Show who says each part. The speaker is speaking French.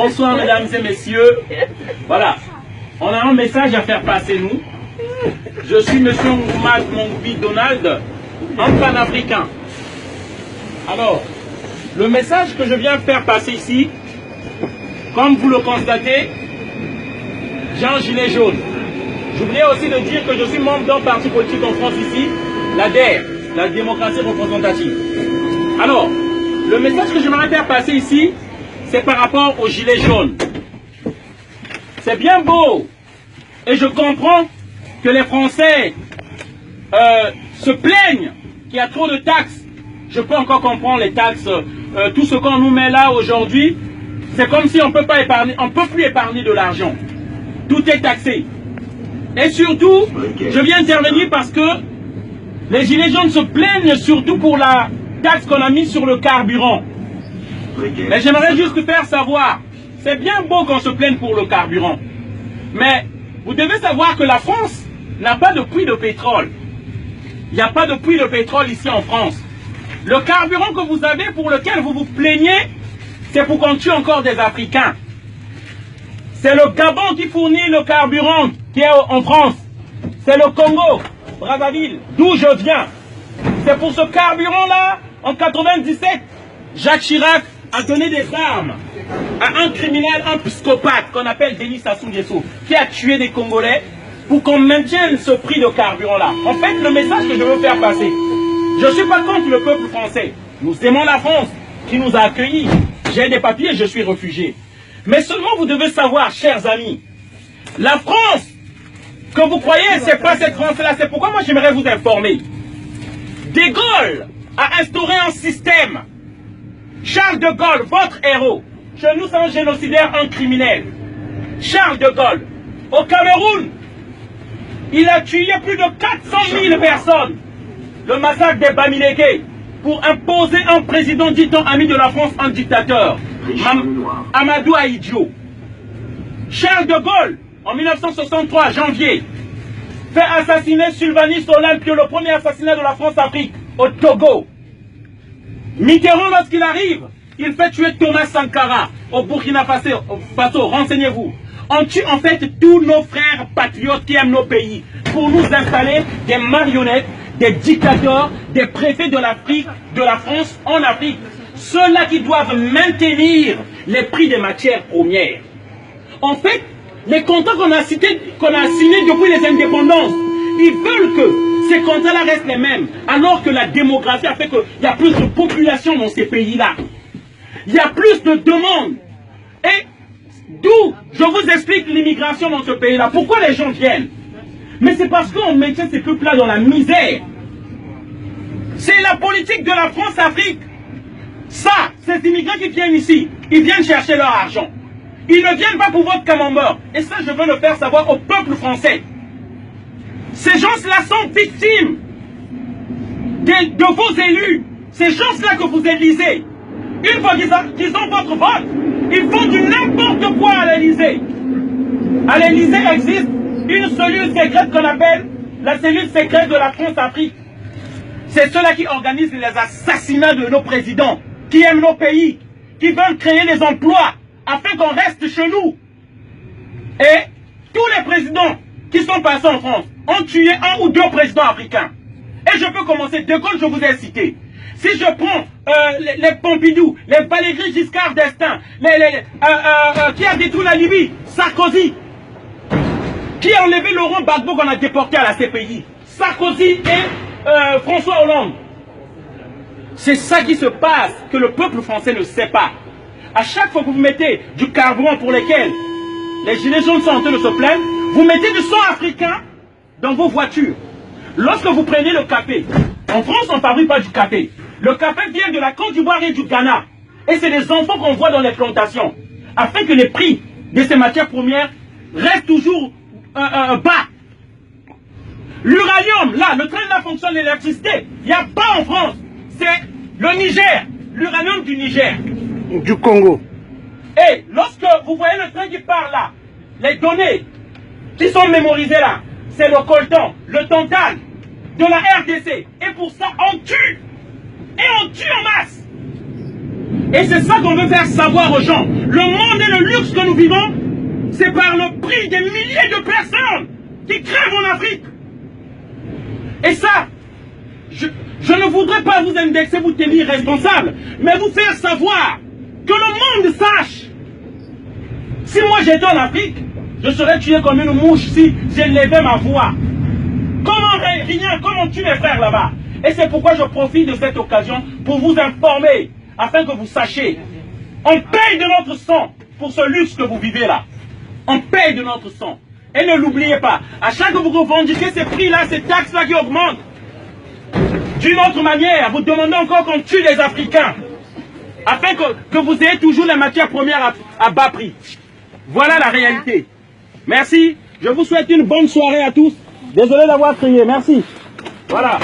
Speaker 1: Bonsoir mesdames et messieurs. Voilà, on a un message à faire passer nous. Je suis monsieur Ngoumad Mongbi Donald, un panafricain. Alors, le message que je viens faire passer ici, comme vous le constatez, j'ai un gilet jaune. J'oubliais aussi de dire que je suis membre d'un parti politique en France ici, la DER, la démocratie représentative. Alors, le message que j'aimerais faire passer ici, c'est par rapport au gilet jaune. C'est bien beau, et je comprends que les Français se plaignent qu'il y a trop de taxes. Je peux encore comprendre les taxes, tout ce qu'on nous met là aujourd'hui, c'est comme si on peut pas épargner, on peut plus épargner de l'argent. Tout est taxé. Et surtout, je viens intervenir parce que les gilets jaunes se plaignent surtout pour la taxe qu'on a mise sur le carburant. Mais j'aimerais juste faire savoir, c'est bien beau qu'on se plaigne pour le carburant, mais vous devez savoir que la France n'a pas de puits de pétrole. Il n'y a pas de puits de pétrole ici en France. Le carburant que vous avez, pour lequel vous vous plaignez, c'est pour qu'on tue encore des Africains. C'est le Gabon qui fournit le carburant qui est en France. C'est le Congo, Brazzaville, d'où je viens. C'est pour ce carburant-là, en 97, Jacques Chirac a donné des armes à un criminel, un psychopathe qu'on appelle Denis Sassou Nguesso, qui a tué des Congolais pour qu'on maintienne ce prix de carburant-là. En fait, le message que je veux faire passer, je ne suis pas contre le peuple français. Nous aimons la France qui nous a accueillis. J'ai des papiers, je suis réfugié. Mais seulement vous devez savoir, chers amis, la France que vous croyez, c'est pas cette France-là. C'est pourquoi moi j'aimerais vous informer. De Gaulle a instauré un système. Charles de Gaulle, votre héros, chez nous c'est un génocidaire, un criminel. Charles de Gaulle, au Cameroun, il a tué plus de 400 000 personnes. Le massacre des Bamileke, pour imposer un président dit-on ami de la France, un dictateur. Amadou Ahidjo. Charles de Gaulle, en 1963, janvier, fait assassiner Sylvanus Olympio, le premier assassinat de la France-Afrique, au Togo. Mitterrand, lorsqu'il arrive, il fait tuer Thomas Sankara au Burkina Faso. Renseignez-vous. On tue en fait tous nos frères patriotes qui aiment nos pays pour nous installer des marionnettes, des dictateurs, des préfets de l'Afrique, de la France en Afrique. Ceux-là qui doivent maintenir les prix des matières premières. En fait, les contrats qu'on a signés depuis les indépendances, ils veulent que ces contrats-là restent les mêmes, alors que la démographie a fait qu'il y a plus de population dans ces pays-là. Il y a plus de demandes. Et d'où je vous explique l'immigration dans ce pays-là. Pourquoi les gens viennent? Mais c'est parce qu'on maintient ces peuples-là dans la misère. C'est la politique de la France-Afrique. Ça, ces immigrants qui viennent ici, ils viennent chercher leur argent. Ils ne viennent pas pour votre camembert. Et ça, je veux le faire savoir au peuple français. Ces gens-là sont victimes de vos élus. Ces gens-là que vous élisez. Une fois qu'ils ont votre vote, ils font du n'importe quoi à l'Élysée. À l'Élysée existe une cellule secrète qu'on appelle la cellule secrète de la France-Afrique. C'est ceux-là qui organisent les assassinats de nos présidents, qui aiment nos pays, qui veulent créer des emplois afin qu'on reste chez nous. Et tous les présidents qui sont passés en France ont tué un ou deux présidents africains. Et je peux commencer, de Gaulle je vous ai cité. Si je prends les Pompidou, les Valéry Giscard d'Estaing, qui a détruit la Libye, Sarkozy, qui a enlevé Laurent Gbagbo qu'on a déporté à la CPI, Sarkozy et François Hollande. C'est ça qui se passe, que le peuple français ne sait pas. À chaque fois que vous mettez du carburant pour lequel les gilets jaunes sont en train de se plaindre, vous mettez du sang africain dans vos voitures. Lorsque vous prenez le café, en France on ne fabrique pas du café. Le café vient de la Côte d'Ivoire et du Ghana. Et c'est les enfants qu'on voit dans les plantations. Afin que les prix de ces matières premières restent toujours bas. L'uranium, là, le train là fonctionne l'électricité. Il n'y a pas en France. C'est le Niger, l'uranium du Niger.
Speaker 2: Du Congo.
Speaker 1: Et lorsque vous voyez le train qui part là, les données qui sont mémorisées là, c'est le coltan, le tantal, de la RDC. Et pour ça, on tue. Et on tue en masse. Et c'est ça qu'on veut faire savoir aux gens. Le monde est le luxe. vivons, c'est par le prix des milliers de personnes qui crèvent en Afrique. Et ça, je ne voudrais pas vous indexer, vous tenir responsable, mais vous faire savoir que le monde sache. Si moi j'étais en Afrique, je serais tué comme une mouche si j'élevais ma voix. Comment tuer mes frères là-bas? Et c'est pourquoi je profite de cette occasion pour vous informer, afin que vous sachiez. On paye de notre sang pour ce luxe que vous vivez là. On paye de notre sang. Et ne l'oubliez pas, à chaque fois que vous revendiquez ces prix-là, ces taxes-là qui augmentent, d'une autre manière, vous demandez encore qu'on tue les Africains, afin que vous ayez toujours les matières premières à bas prix. Voilà la réalité. Merci. Je vous souhaite une bonne soirée à tous. Désolé d'avoir crié. Merci. Voilà.